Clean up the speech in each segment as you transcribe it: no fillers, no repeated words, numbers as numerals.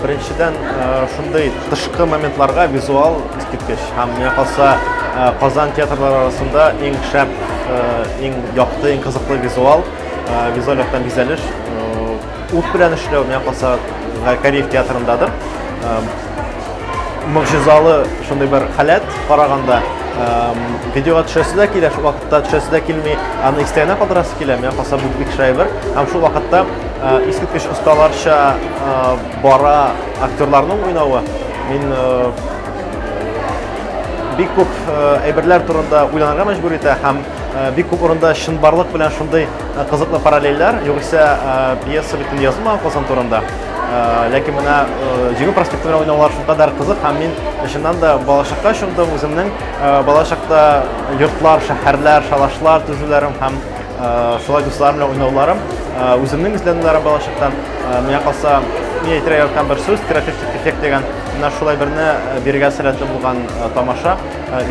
Birinchidan shunday tashqi momentlarga vizual isketkich. Ham men qalsa Qozon teatrlari arasında eng shap, eng yoqti, eng qiziqli vizual yoqdan bezalish. O't bilan ishlash men qalsa Koreya teatrindadir. Mo'jizalı shunday bir holat qaraganda videoga tushasizlar kelar, shu vaqtda tushasizlar kelmay, ani istayana qodirasiz kelar. Men qalsa bu big shayber. Ham shu vaqtda isketkich ustalarcha bora aktyorlarning o'ynavi. Men big ko'p ayberlar turida o'ylanarga majbur etadi. Ham big ko'p o'rinda shinbarlik bilan shunday qiziqli parallellar, yo'qsa piyesa bitin yozma Qozon turida. Lekin mana Jigul prospekti bilan o'ynovlar shu qadar qiziq, ham men shundan da bolashaqqa shunda o'zimning bolashaqda yurtlar, shaharlar, shalashlar tuzularim ham shulay do'stlarim bilan o'ynovlarim, o'zimning izlanimlarim bolashaqdan men qalsa men aytayotgan bir so'z terapevtik effekt degan mana shulay birni bergan salatli bo'lgan tomosha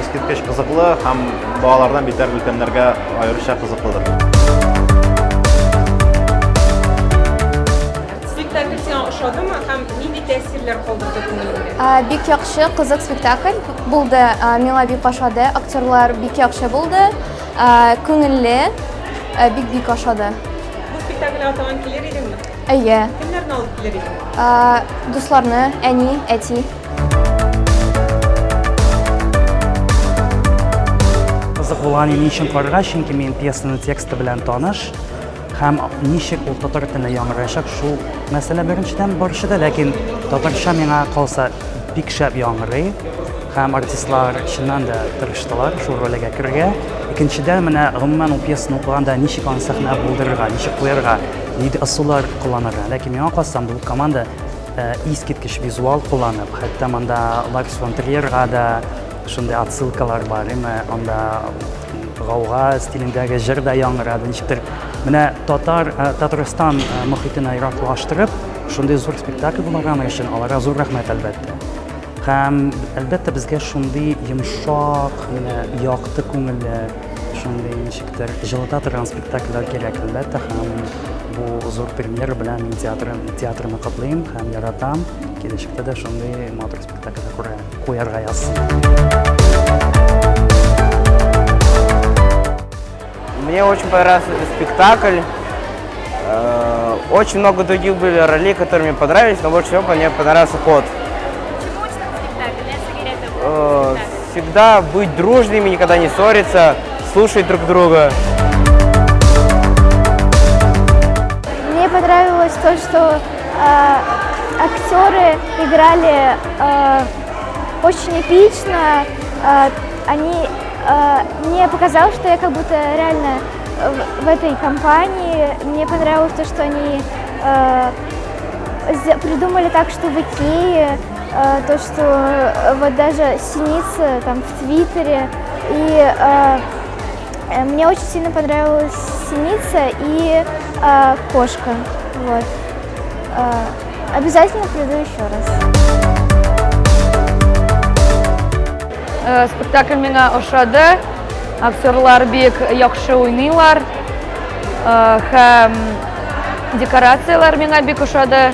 isketkich qiziqli ham bolalardan betar ulkanlarga ayrisha qiziqlidir. Oshadimi ham nima ta'sirlar qoldirdi ko'nglimda? Bek yaxshi, qiziq spektakl bo'ldi. Menga bek yoqadi, aktyorlar bek yaxshi bo'ldi. Ko'ngilli, bek yoqadi. Bu spektaklga otaman kelar edingmi? Iya. Kimlarni olib kelar eding? Do'stlarni, Ani, Ati. Qiziq bo'lgani nishon qo'rg'ash, chunki men piyesani teksti bilan tonish. Ham nishik u tatar tilida yangrashak shu masala birinchidan borishida, lekin tatarcha menga qolsa bek shab yangray. Ham artistlar chindan da tirishdilar shu rolga kirgan. Ikkinchidan mana umuman u piyesani o'qiganda nishik on sahna bo'ldirgan, nishik qo'yarga, nida usullar qo'llanargan. Lekin menga qolsam bu komanda isketkich vizual qo'llanib, hatto menda Lars von Trierga da shunday отсылкалар бар, анда g'avg'a stilindagi jirda yangradi, nishikdir. Mana Tatariston muhitini yaroqlashtirib, shunday zo'r spektakl bo'lgan uchun ularga zo'r rahmat albatta. Ham albatta bizga shunday yumshoq, yoqti ko'ngilli, shunday nishikdir jilotadigan spektakllar kerak albatta. Ham bu zo'r premyer bilan men teatrni qoplayim, ham yaratam. Kelishda shunday motor spektakl qo'yarga yazsin. Мне очень понравился этот спектакль. Очень много других были ролей, которые мне понравились, но больше всего мне понравился ход. Всегда быть дружными, никогда не ссориться, слушать друг друга. Мне понравилось то, что актеры играли очень эпично. Мне показалось, что я как будто реально в этой компании. Мне понравилось то, что они придумали так, что в Икее, то, что вот даже Синица там в Твиттере. И мне очень сильно понравилась Синица и кошка. Вот. Обязательно приду еще раз. Спектакль менә ошады. Актерлар бик яхшы уйныйлар. Һәм декорациялар миңа бик ошады.